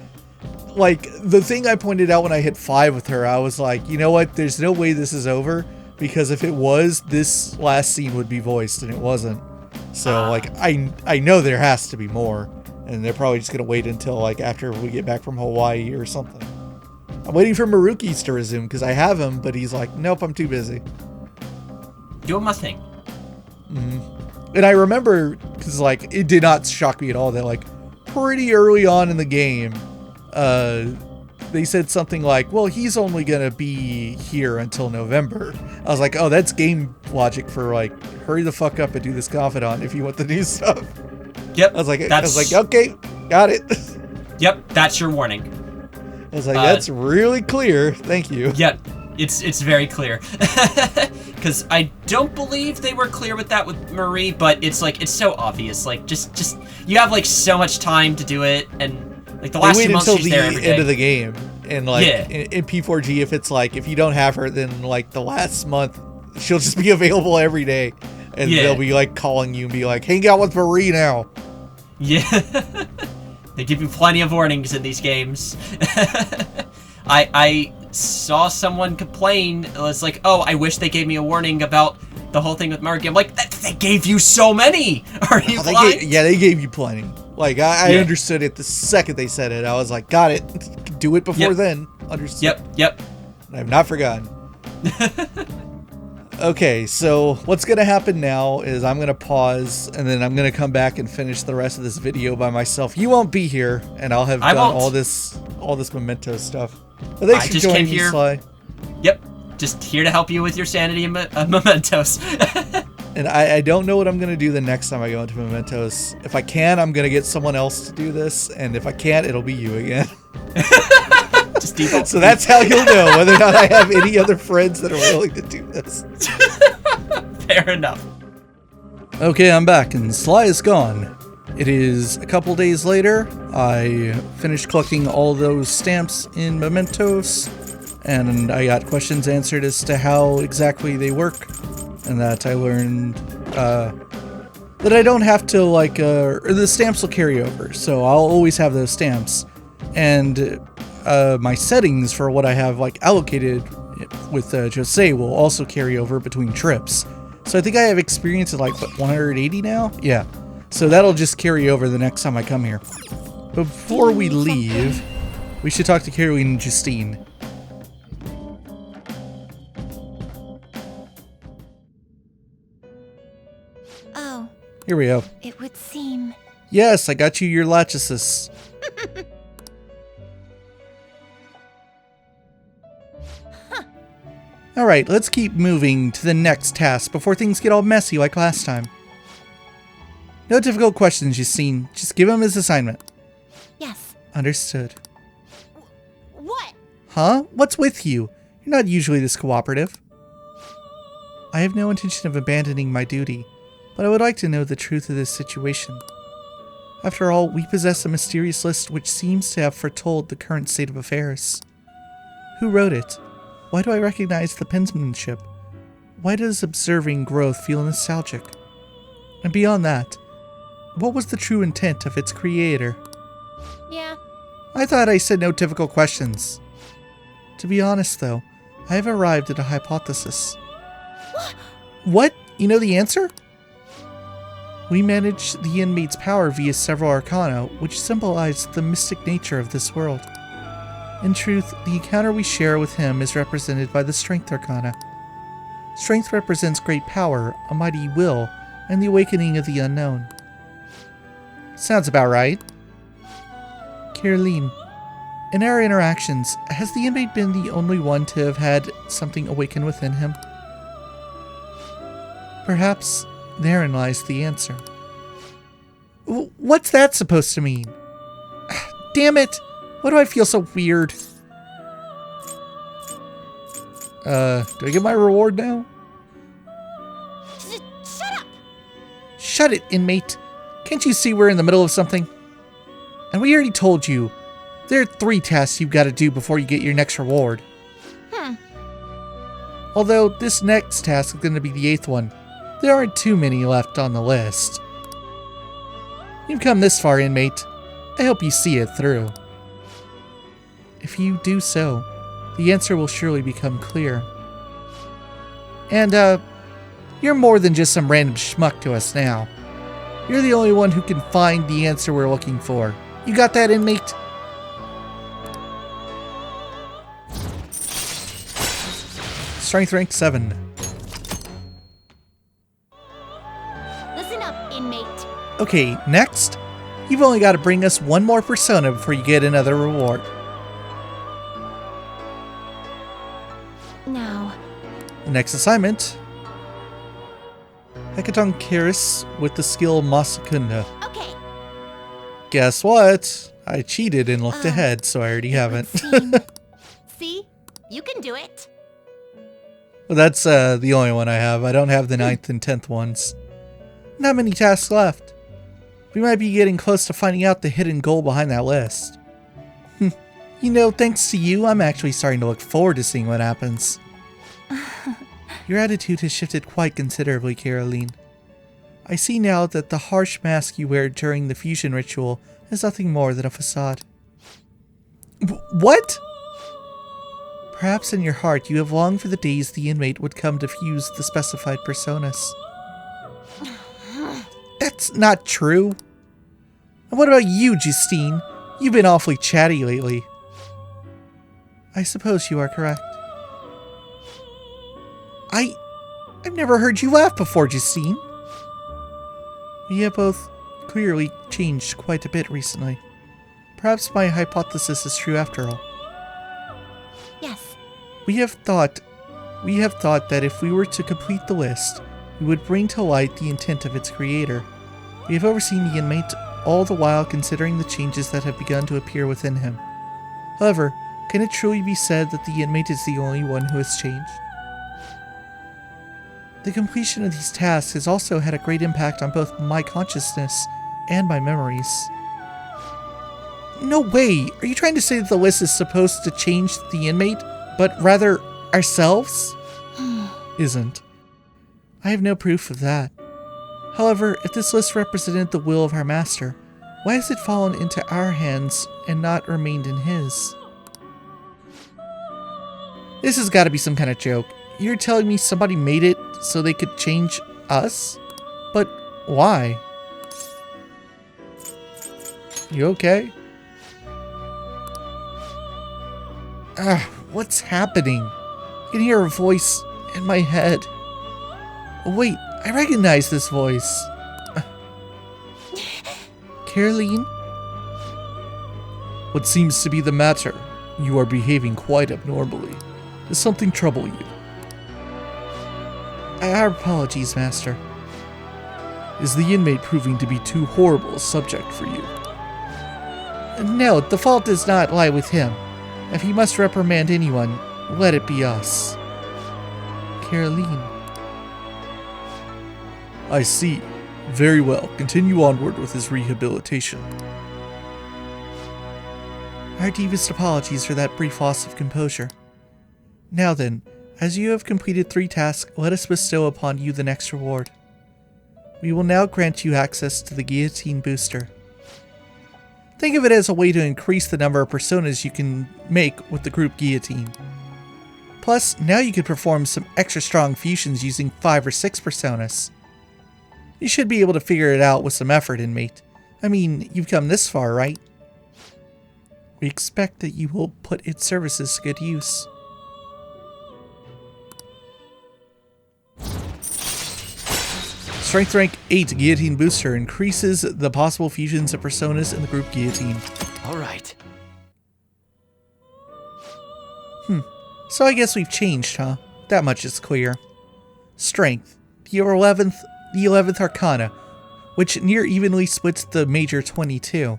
like, the thing I pointed out when I hit 5 with her. I was like, you know what? There's no way this is over, because if it was, this last scene would be voiced, and it wasn't. So like, I know there has to be more, and they're probably just gonna wait until like after we get back from Hawaii or something. I'm waiting for Maruki's to resume because I have him, but he's like, nope, I'm too busy. Doing my thing. And I remember, because like, it did not shock me at all that like pretty early on in the game, they said something like, well, he's only gonna be here until November. I was like, oh, that's game logic for like, hurry the fuck up and do this confidant if you want the new stuff. Yep. I was like, okay, got it. Yep, that's your warning. I was like, that's really clear. Thank you. Yep, it's very clear. Because I don't believe they were clear with that with Marie, but it's like, it's so obvious. Like, just you have like so much time to do it, and like the last 2 months she's there every day. End of the game, and like in P4G, if it's like, if you don't have her, then like the last month she'll just be available every day, and they'll be like calling you and be like, hang out with Marie now. Yeah. They give you plenty of warnings in these games. I saw someone complain. It was like, oh, I wish they gave me a warning about the whole thing with Maruki. I'm like, they gave you so many. Are you blind? They gave you plenty. Like, I understood it the second they said it. I was like, got it. Do it before then. Understood. Yep. I have not forgotten. Okay, so what's going to happen now is I'm going to pause, and then I'm going to come back and finish the rest of this video by myself. You won't be here, and I'll have done all this memento stuff. But thanks for joining me, Sly. Yep, just here to help you with your sanity and mementos. And I don't know what I'm going to do the next time I go into mementos. If I can, I'm going to get someone else to do this, and if I can't, it'll be you again. Just default. So that's how you'll know whether or not I have any other friends that are willing to do this. Fair enough. Okay, I'm back, and Sly is gone. It is a couple days later. I finished collecting all those stamps in mementos, and I got questions answered as to how exactly they work, and that I learned that I don't have to, like, the stamps will carry over, so I'll always have those stamps. And my settings for what I have like allocated with Jose will also carry over between trips. So I think I have experience at like, what, 180 now? Yeah. So that'll just carry over the next time I come here. But before we leave, we should talk to Caroline and Justine. Oh, Here we go. it would seem. Yes, I got you your lachesis. Alright, let's keep moving to the next task before things get all messy like last time. No difficult questions, Justine. Just give him his assignment. Yes. Understood. What? Huh? What's with you? You're not usually this cooperative. I have no intention of abandoning my duty, but I would like to know the truth of this situation. After all, we possess a mysterious list which seems to have foretold the current state of affairs. Who wrote it? Why do I recognize the penmanship? Why does observing growth feel nostalgic? And beyond that, what was the true intent of its creator? Yeah. I thought I said no difficult questions. To be honest, though, I have arrived at a hypothesis. What? You know the answer? We manage the inmate's power via several arcana, which symbolize the mystic nature of this world. In truth, the encounter we share with him is represented by the Strength Arcana. Strength represents great power, a mighty will, and the awakening of the unknown. Sounds about right. Caroline, in our interactions, has the inmate been the only one to have had something awaken within him? Perhaps therein lies the answer. What's that supposed to mean? Damn it! Why do I feel so weird? Do I get my reward now? Shut up! Shut it, inmate. Can't you see we're in the middle of something? And we already told you, there are 3 tasks you've got to do before you get your next reward. Although this next task is going to be the 8th one, there aren't too many left on the list. You've come this far, inmate. I hope you see it through. If you do so, the answer will surely become clear. And, you're more than just some random schmuck to us now. You're the only one who can find the answer we're looking for. You got that, inmate? Strength rank 7. Listen up, inmate. Okay, next, you've only got to bring us one more persona before you get another reward. Now. The next assignment, Hekaton Karis with the skill Masakunda. Okay. Guess what? I cheated and looked ahead, so I already haven't. See? You can do it. Well, that's the only one I have. I don't have the 9th and 10th ones. Not many tasks left. We might be getting close to finding out the hidden goal behind that list. You know, thanks to you, I'm actually starting to look forward to seeing what happens. Your attitude has shifted quite considerably, Caroline. I see now that the harsh mask you wear during the fusion ritual is nothing more than a facade. What? Perhaps in your heart you have longed for the days the inmate would come to fuse the specified personas. That's not true. And what about you, Justine? You've been awfully chatty lately. I suppose you are correct. I've never heard you laugh before, Justine. We have both clearly changed quite a bit recently. Perhaps my hypothesis is true after all. Yes. We have thought that if we were to complete the list, we would bring to light the intent of its creator. We have overseen the inmate, all the while considering the changes that have begun to appear within him. However, can it truly be said that the inmate is the only one who has changed? The completion of these tasks has also had a great impact on both my consciousness and my memories. No way! Are you trying to say that the list is supposed to change the inmate, but rather ourselves? Isn't. I have no proof of that. However, if this list represented the will of our master, why has it fallen into our hands and not remained in his? This has got to be some kind of joke. You're telling me somebody made it so they could change us? But why? You okay? What's happening? I can hear a voice in my head. Oh, wait, I recognize this voice. Caroline? What seems to be the matter? You are behaving quite abnormally. Does something trouble you? Our apologies, Master. Is the inmate proving to be too horrible a subject for you? No, the fault does not lie with him. If he must reprimand anyone, let it be us. Caroline. I see. Very well. Continue onward with his rehabilitation. Our deepest apologies for that brief loss of composure. Now then, as you have completed 3 tasks, let us bestow upon you the next reward. We will now grant you access to the guillotine booster. Think of it as a way to increase the number of personas you can make with the group guillotine. Plus, now you could perform some extra strong fusions using 5 or 6 personas. You should be able to figure it out with some effort, inmate. I mean, you've come this far, right? We expect that you will put its services to good use. Strength rank 8 Guillotine Booster increases the possible fusions of personas in the group Guillotine. Alright. So I guess we've changed, huh? That much is clear. Strength. The 11th Arcana, which near evenly splits the major 22.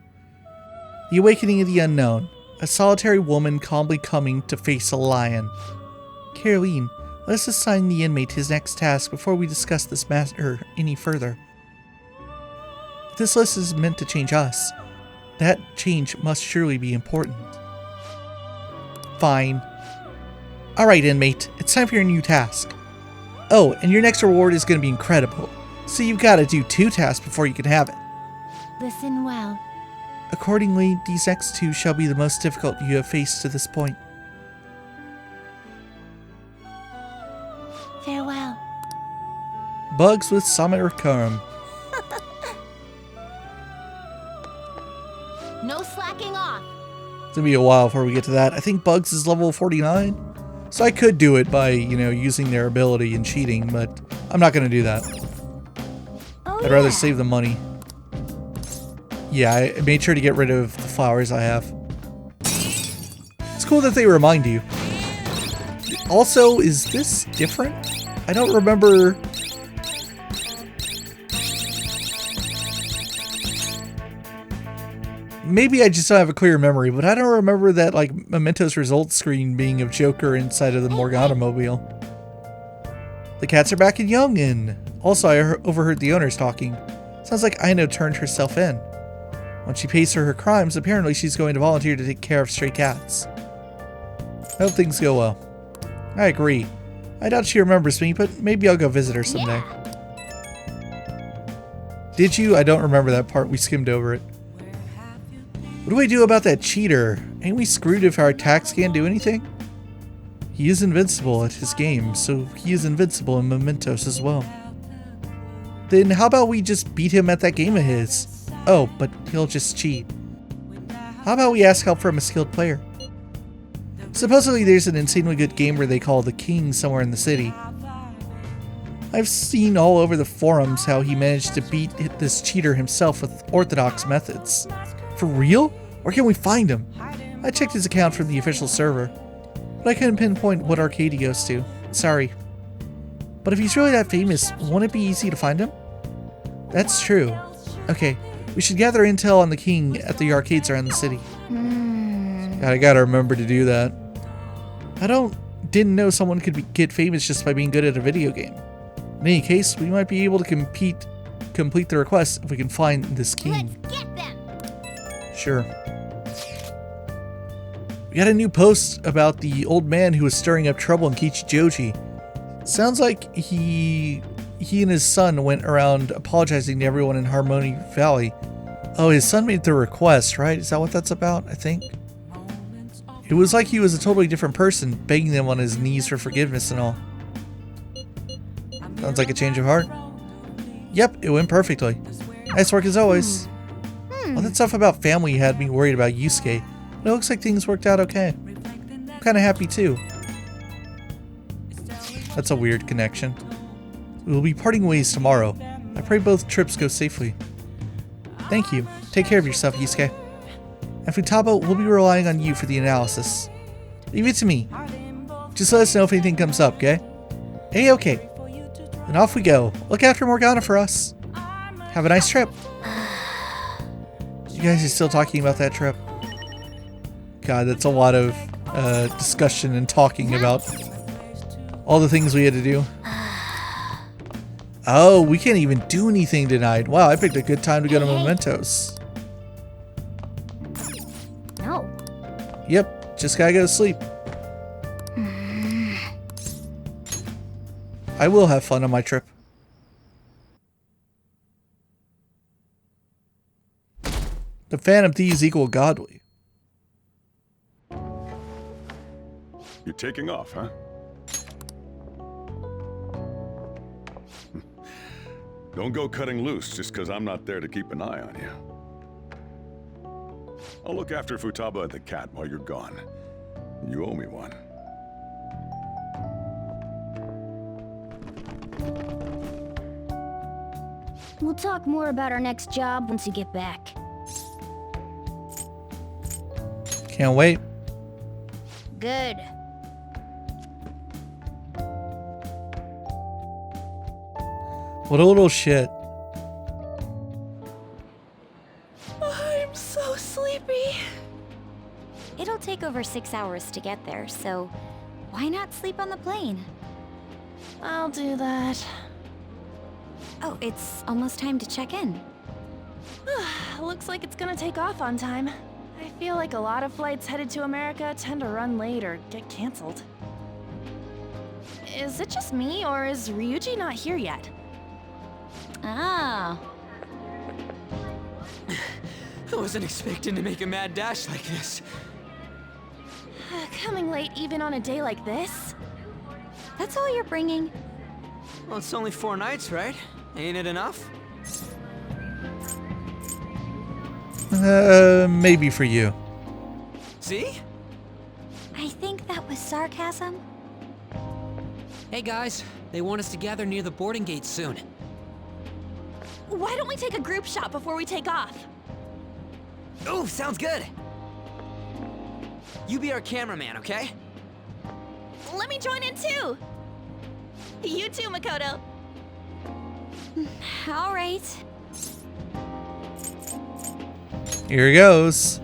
The Awakening of the Unknown. A solitary woman calmly coming to face a lion. Caroline, let us assign the inmate his next task before we discuss this matter any further. If this list is meant to change us, that change must surely be important. Fine. Alright, inmate, it's time for your new task. Oh, and your next reward is going to be incredible, so you've got to do 2 tasks before you can have it. Listen well. Accordingly, these next 2 shall be the most difficult you have faced to this point. Farewell. Bugs with Summit Recurrum. No slacking off. It's gonna be a while before we get to that. I think Bugs is level 49, so I could do it by, using their ability and cheating, but I'm not gonna do that. Oh, I'd rather save the money. Yeah, I made sure to get rid of the flowers I have. It's cool that they remind you. Also, is this different? I don't remember. Maybe I just don't have a clear memory, but I don't remember that Memento's results screen being of Joker inside of the Morgana mobile. The cats are back in Youngin. Also, I overheard the owners talking. Sounds like Aino turned herself in. Once she pays for her crimes, apparently she's going to volunteer to take care of stray cats. I hope things go well. I agree. I doubt she remembers me, but maybe I'll go visit her someday. Yeah. Did you? I don't remember that part. We skimmed over it. What do we do about that cheater? Ain't we screwed if our attacks can't do anything? He is invincible at his game, so he is invincible in Mementos as well. Then how about we just beat him at that game of his? Oh, but he'll just cheat. How about we ask help from a skilled player? Supposedly there's an insanely good gamer they call the King somewhere in the city. I've seen all over the forums how he managed to beat this cheater himself with orthodox methods. For real? Where can we find him? I checked his account from the official server, but I couldn't pinpoint what arcade he goes to. Sorry. But if he's really that famous, won't it be easy to find him? That's true. Okay, we should gather intel on the King at the arcades around the city. I gotta remember to do that. Didn't know someone could get famous just by being good at a video game. In any case, we might be able to complete the request if we can find this King. Let's get them. Sure. We got a new post about the old man who was stirring up trouble in Kichijoji. Sounds like he and his son went around apologizing to everyone in Harmony Valley. Oh, his son made the request, right? Is that what that's about? I think. It was like he was a totally different person, begging them on his knees for forgiveness and all. Sounds like a change of heart. Yep, it went perfectly. Nice work as always. All that stuff about family had me worried about Yusuke, but it looks like things worked out okay. I'm kinda happy too. That's a weird connection. We will be parting ways tomorrow. I pray both trips go safely. Thank you. Take care of yourself, Yusuke. And Futaba will be relying on you for the analysis. Leave it to me. Just let us know if anything comes up, okay? Hey, okay. Then off we go. Look after Morgana for us. Have a nice trip. You guys are still talking about that trip. God, that's a lot of discussion and talking about all the things we had to do. Oh, we can't even do anything tonight. Wow, I picked a good time to go to Mementos. No. Yep, just gotta go to sleep. I will have fun on my trip. The Phantom Thieves equal godly. You're taking off, huh? Don't go cutting loose just because I'm not there to keep an eye on you. I'll look after Futaba and the cat while you're gone. You owe me one. We'll talk more about our next job once you get back. Can't wait. Good. What a little shit. I'm so sleepy. It'll take over 6 hours to get there, so why not sleep on the plane? I'll do that. Oh, it's almost time to check in. Looks like it's gonna take off on time. I feel like a lot of flights headed to America tend to run late or get canceled. Is it just me, or is Ryuji not here yet? Ah. I wasn't expecting to make a mad dash like this. Coming late even on a day like this? That's all you're bringing? Well, it's only 4 nights, right? Ain't it enough? Maybe for you. See? I think that was sarcasm. Hey guys, they want us to gather near the boarding gate soon. Why don't we take a group shot before we take off? Oh, sounds good. You be our cameraman, okay? Let me join in too! You too, Makoto. All right. Here goes.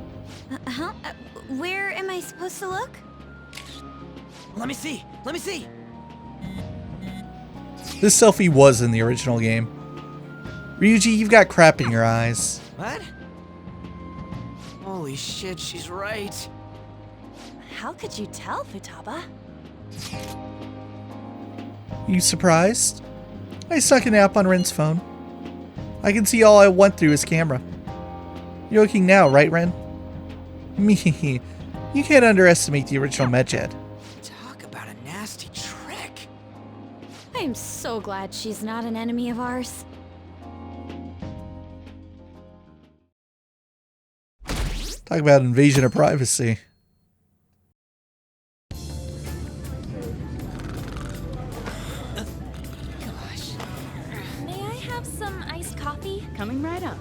Where am I supposed to look? Let me see. Let me see. This selfie was in the original game. Ryuji, you've got crap in your eyes. What? Holy shit, she's right. How could you tell, Futaba? You surprised? I stuck an app on Ren's phone. I can see all I want through his camera. You're looking now, right, Ren? Me. You can't underestimate the original Medjed. Talk about a nasty trick. I'm so glad she's not an enemy of ours. Talk about invasion of privacy. May I have some iced coffee? Coming right up.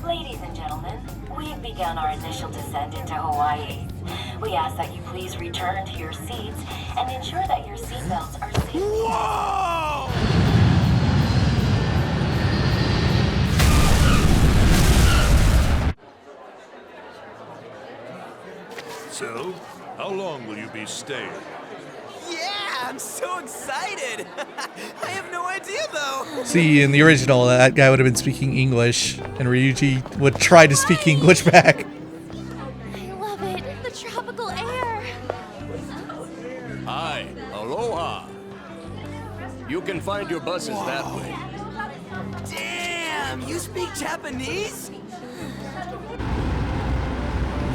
Ladies and gentlemen, we've begun our initial descent into Hawaii. We ask that you please return to your seats and ensure that your seatbelts are safely... Whoa! So, how long will you be staying? Yeah, I'm so excited. I have no idea though. See, in the original, that guy would have been speaking English, and Ryuji would try to speak English back. I love it. The tropical air. Hi, aloha. You can find your buses that way. Damn, you speak Japanese?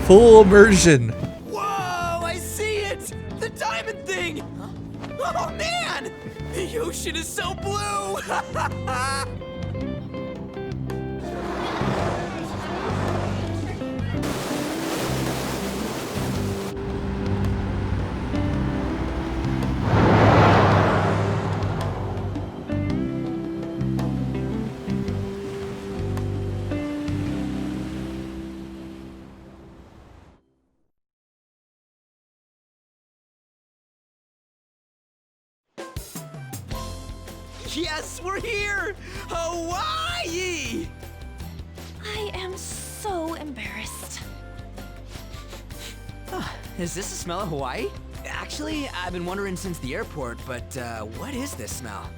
Full immersion. Whoa! Oh man! The ocean is so blue! Yes, we're here! Hawaii! I am so embarrassed. Is this the smell of Hawaii? Actually, I've been wondering since the airport, but what is this smell?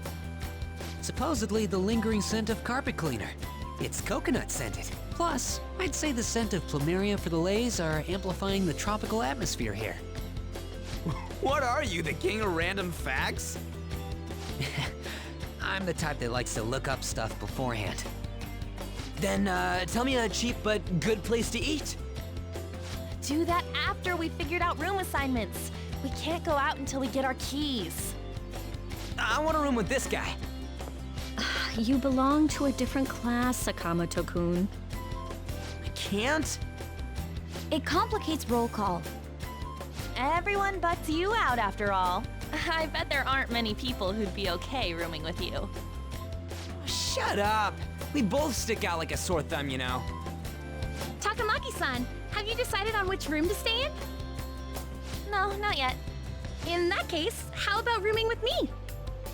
Supposedly the lingering scent of carpet cleaner. It's coconut scented. Plus, I'd say the scent of plumeria for the lays are amplifying the tropical atmosphere here. What are you, the king of random facts? I'm the type that likes to look up stuff beforehand. Then, tell me a cheap but good place to eat. Do that after we figured out room assignments. We can't go out until we get our keys. I want a room with this guy. You belong to a different class, Sakamoto-kun. I can't? It complicates roll call. Everyone butts you out after all. I bet there aren't many people who'd be okay rooming with you. Shut up! We both stick out like a sore thumb, you know. Takamaki-san, have you decided on which room to stay in? No, not yet. In that case, how about rooming with me?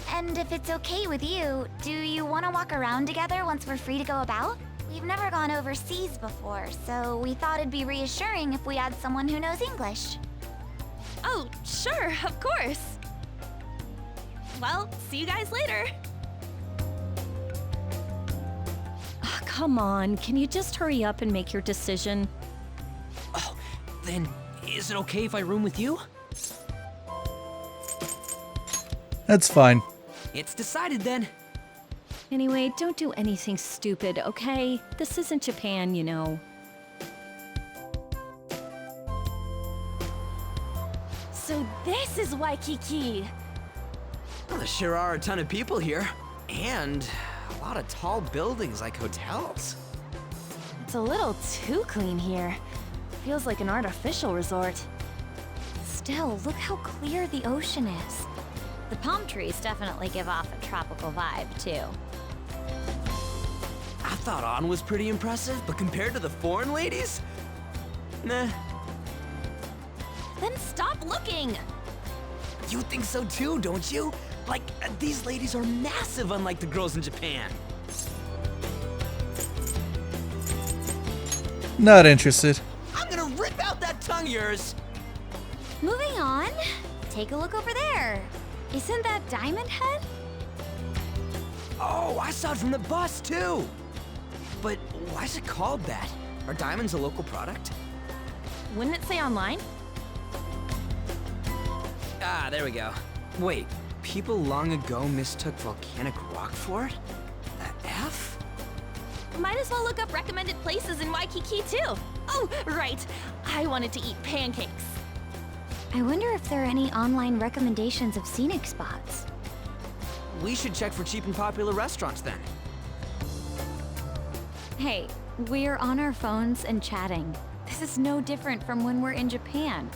And if it's okay with you, do you want to walk around together once we're free to go about? We've never gone overseas before, so we thought it'd be reassuring if we had someone who knows English. Oh, sure, of course. Well, see you guys later. Oh, come on, can you just hurry up and make your decision? Oh, then is it okay if I room with you? That's fine. It's decided then. Anyway, don't do anything stupid, okay? This isn't Japan, you know. So this is Waikiki. Well, there sure are a ton of people here. And a lot of tall buildings like hotels. It's a little too clean here. Feels like an artificial resort. Still, look how clear the ocean is. The palm trees definitely give off a tropical vibe, too. I thought On was pretty impressive, but compared to the foreign ladies? Nah. Then stop looking! You think so too, don't you? Like, these ladies are massive unlike the girls in Japan. Not interested. I'm gonna rip out that tongue of yours! Moving on. Take a look over there. Isn't that Diamond Head? Oh, I saw it from the bus too! But why is it called that? Are diamonds a local product? Wouldn't it say online? Ah, there we go. Wait, people long ago mistook volcanic rock for it? The F? Might as well look up recommended places in Waikiki too. Oh, right. I wanted to eat pancakes. I wonder if there are any online recommendations of scenic spots. We should check for cheap and popular restaurants then. Hey, we're on our phones and chatting. This is no different from when we're in Japan.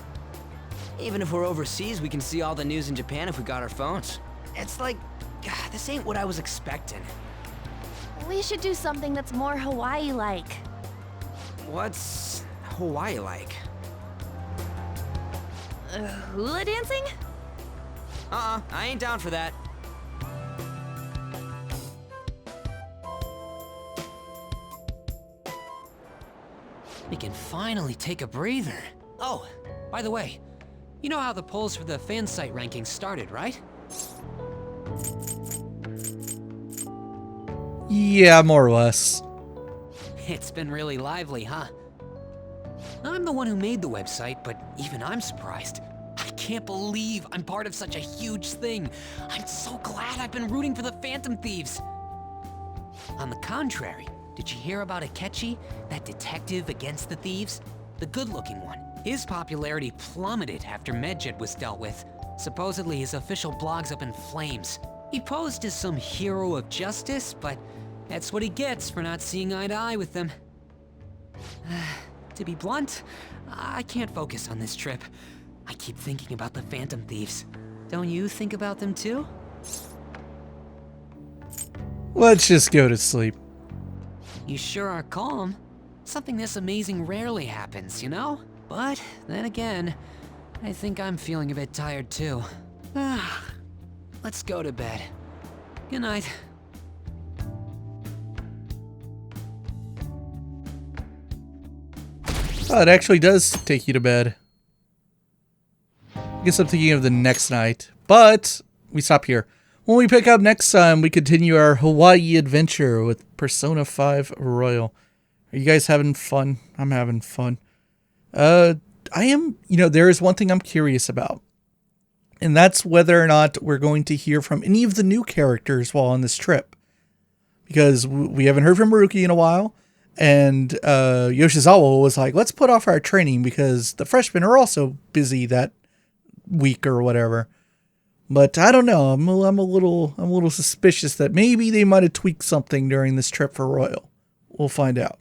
Even if we're overseas, we can see all the news in Japan if we got our phones. It's like, God, this ain't what I was expecting. We should do something that's more Hawaii-like. What's Hawaii like? Hula dancing? I ain't down for that. We can finally take a breather. Oh, by the way, you know how the polls for the fan site rankings started, right? Yeah, more or less. It's been really lively, huh? I'm the one who made the website, but even I'm surprised. I can't believe I'm part of such a huge thing. I'm so glad I've been rooting for the Phantom Thieves. On the contrary, did you hear about Akechi, that detective against the thieves? The good-looking one. His popularity plummeted after Medjed was dealt with. Supposedly his official blog's up in flames. He posed as some hero of justice, but that's what he gets for not seeing eye to eye with them. To be blunt, I can't focus on this trip. I keep thinking about the Phantom Thieves. Don't you think about them too? Let's just go to sleep. You sure are calm. Something this amazing rarely happens, you know? But then again, I think I'm feeling a bit tired too. Let's go to bed. Good night. Oh, it actually does take you to bed. I guess I'm thinking of the next night, but we stop here. When we pick up next time, we continue our Hawaii adventure with Persona 5 Royal. Are you guys having fun? I'm having fun. I am, there is one thing I'm curious about, and that's whether or not we're going to hear from any of the new characters while on this trip. Because we haven't heard from Maruki in a while, and Yoshizawa was like, let's put off our training because the freshmen are also busy that week or whatever. But I don't know. I'm a little suspicious that maybe they might have tweaked something during this trip for Royal. We'll find out.